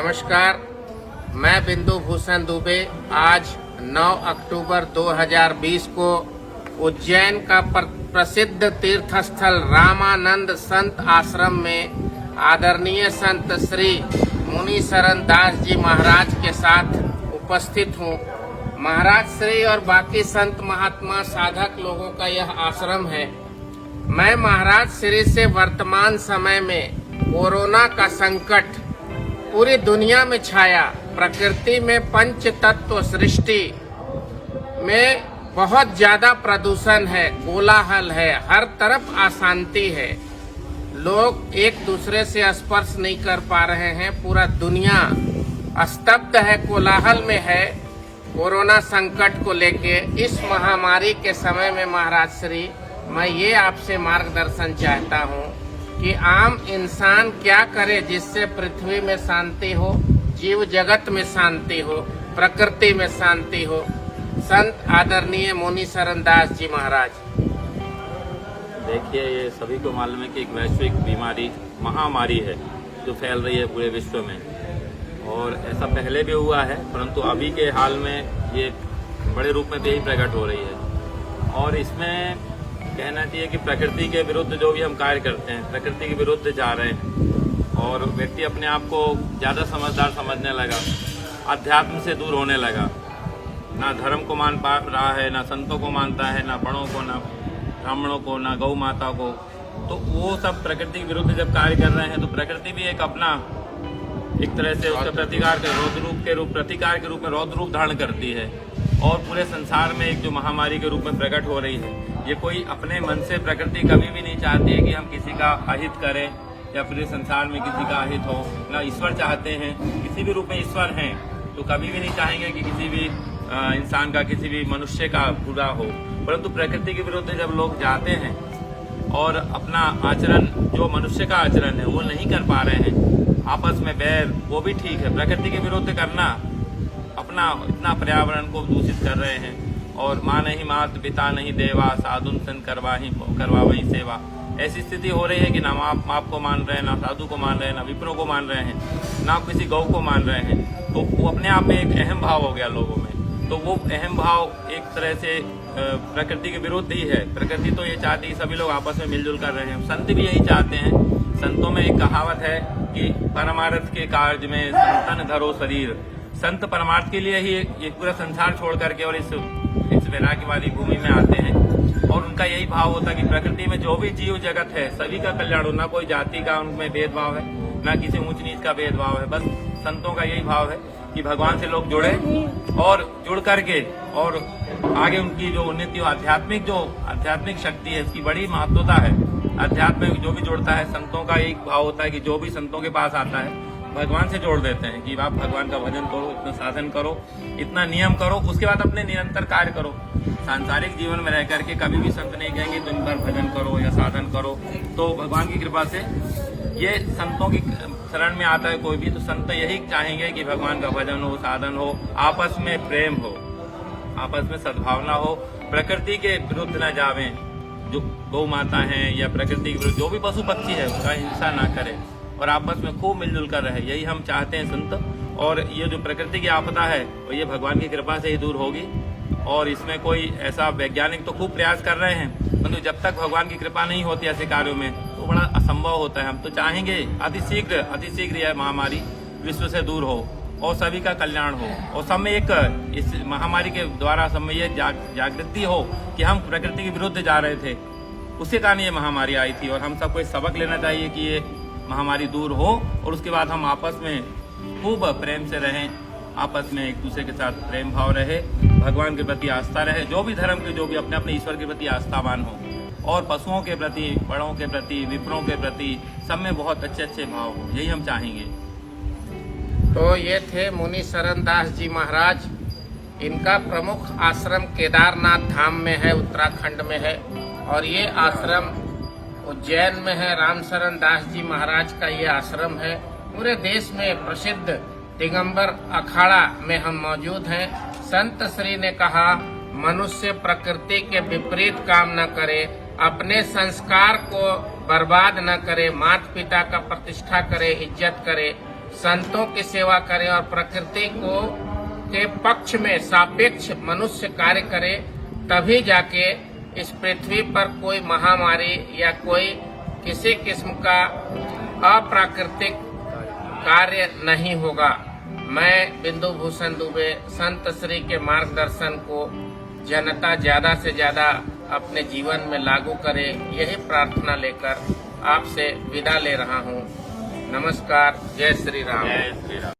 नमस्कार, मैं बिंदु भूषण दुबे आज 9 अक्टूबर 2020 को उज्जैन का प्रसिद्ध तीर्थ स्थल रामानंद संत आश्रम में आदरणीय संत श्री मुनि शरण दास जी महाराज के साथ उपस्थित हूँ। महाराज श्री और बाकी संत महात्मा साधक लोगों का यह आश्रम है। मैं महाराज श्री से वर्तमान समय में कोरोना का संकट पूरी दुनिया में छाया, प्रकृति में पंच तत्व सृष्टि में बहुत ज्यादा प्रदूषण है, कोलाहल है, हर तरफ अशांति है, लोग एक दूसरे से स्पर्श नहीं कर पा रहे हैं, पूरा दुनिया स्तब्ध है, कोलाहल में है। कोरोना संकट को लेके इस महामारी के समय में महाराज श्री मैं ये आपसे मार्गदर्शन चाहता हूँ कि आम इंसान क्या करे जिससे पृथ्वी में शांति हो, जीव जगत में शांति हो, प्रकृति में शांति हो। संत आदरणीय मुनि शरण दास जी महाराज। देखिए, ये सभी को मालूम है कि एक वैश्विक बीमारी, महामारी है जो फैल रही है पूरे विश्व में, और ऐसा पहले भी हुआ है, परंतु अभी के हाल में ये बड़े रूप में भी यही प्रकट हो रही है। और इसमें कहना चाहिए कि प्रकृति के विरुद्ध जो भी हम कार्य करते हैं, प्रकृति के विरुद्ध जा रहे हैं, और व्यक्ति अपने आप को ज़्यादा समझदार समझने लगा, अध्यात्म से दूर होने लगा, ना धर्म को मान पा रहा है, ना संतों को मानता है, ना बड़ों को, ना ब्राह्मणों को, ना गौ माता को। तो वो सब प्रकृति के विरुद्ध जब कार्य कर रहे हैं तो प्रकृति भी एक अपना एक तरह से उसका प्रतिकार के रूप में रौद्र रूप धारण करती है, और पूरे संसार में एक जो महामारी के रूप में प्रकट हो रही है। ये कोई अपने मन से प्रकृति कभी भी नहीं चाहती है कि हम किसी का अहित करें या पूरे संसार में किसी का अहित हो। ना ईश्वर चाहते हैं, किसी भी रूप में ईश्वर हैं तो कभी भी नहीं चाहेंगे कि किसी भी इंसान का, किसी भी मनुष्य का बुरा हो। परंतु प्रकृति के विरुद्ध जब लोग जाते हैं और अपना आचरण, जो मनुष्य का आचरण है, वो नहीं कर पा रहे हैं, आपस में बैर, वो भी ठीक है। प्रकृति के विरुद्ध करना, अपना इतना पर्यावरण को दूषित कर रहे हैं, और माँ नहीं मात पिता नहीं देवा, साधुन सन करवा वही सेवा। ऐसी स्थिति हो रही है कि ना माप को मान रहे हैं, ना साधु को मान रहे हैं, ना विप्रों को मान रहे हैं, ना किसी गौ को मान रहे हैं। तो वो अपने आप में एक अहम भाव हो गया लोगों में। तो वो अहम भाव एक तरह से प्रकृति के विरुद्ध ही है। प्रकृति तो ये चाहती है सभी लोग आपस में मिलजुल कर रहे हैं, संत भी यही चाहते हैं। संतों में एक कहावत है कि परमार्थ के कार्य में संतन धरो शरीर। संत परमार्थ के लिए ही ये पूरा संसार छोड़ करके और इस वैराग्य वाली भूमि में आते हैं, और उनका यही भाव होता है कि प्रकृति में जो भी जीव जगत है सभी का कल्याण हो, ना कोई जाति का उनमें भेदभाव है, ना किसी ऊंच नीच का भेदभाव है। बस संतों का यही भाव है कि भगवान से लोग जुड़े और जुड़ करके और आगे उनकी जो उन्नति, आध्यात्मिक शक्ति है, इसकी बड़ी महत्वता है। अध्यात्म में जो भी जुड़ता है, संतों का एक भाव होता है कि जो भी संतों के पास आता है भगवान से जोड़ देते हैं कि आप भगवान का भजन करो, इतना साधन करो, इतना नियम करो, उसके बाद अपने निरंतर कार्य करो। सांसारिक जीवन में रह करके कभी भी संत नहीं कहेंगे दिन भर भजन करो या साधन करो। तो भगवान की कृपा से ये संतों की शरण में आता है कोई भी, तो संत यही चाहेंगे कि भगवान का भजन हो, साधन हो, आपस में प्रेम हो, आपस में सद्भावना हो, प्रकृति के विरुद्ध न जावें। जो गौ माता है या प्रकृति के विरुद्ध जो भी पशु पक्षी है उसका हिंसा ना करें, और आपस में खूब मिलजुल कर रहे। यही हम चाहते हैं संत। और ये जो प्रकृति की आपदा है वो ये भगवान की कृपा से ही दूर होगी, और इसमें कोई ऐसा वैज्ञानिक तो खूब प्रयास कर रहे हैं, परंतु जब तक भगवान की कृपा नहीं होती ऐसे कार्यों में तो बड़ा असंभव होता है। हम तो चाहेंगे अतिशीघ्र यह महामारी विश्व से दूर हो और सभी का कल्याण हो, और सब में एक इस महामारी के द्वारा सब में ये जागृति हो कि हम प्रकृति के विरुद्ध जा रहे थे, उसके कारण ये महामारी आई थी। और हम सबको सबक लेना चाहिए कि ये महामारी दूर हो, और उसके बाद हम आपस में खूब प्रेम से रहें, आपस में एक दूसरे के साथ प्रेम भाव रहे, भगवान के प्रति आस्था रहे, जो भी धर्म के, जो भी अपने अपने ईश्वर के प्रति आस्थावान हो, और पशुओं के प्रति, बड़ों के प्रति, विप्रों के प्रति, सब में बहुत अच्छे भाव हो, यही हम चाहेंगे। तो ये थे मुनि शरण दास जी महाराज। इनका प्रमुख आश्रम केदारनाथ धाम में है, उत्तराखंड में है, और ये आश्रम उज्जैन में है। राम शरण दास जी महाराज का ये आश्रम है। पूरे देश में प्रसिद्ध दिगंबर अखाड़ा में हम मौजूद हैं। संत श्री ने कहा, मनुष्य प्रकृति के विपरीत काम न करे, अपने संस्कार को बर्बाद न करे, माता पिता का प्रतिष्ठा करे, इज्जत करे, संतों की सेवा करें और प्रकृति को के पक्ष में सापेक्ष मनुष्य कार्य करे, तभी जाके इस पृथ्वी पर कोई महामारी या कोई किसी किस्म का अप्राकृतिक कार्य नहीं होगा। मैं बिंदु भूषण दुबे संत श्री के मार्गदर्शन को जनता ज्यादा से ज्यादा अपने जीवन में लागू करे, यही प्रार्थना लेकर आपसे विदा ले रहा हूँ। नमस्कार। जय श्री राम। जय श्री राम।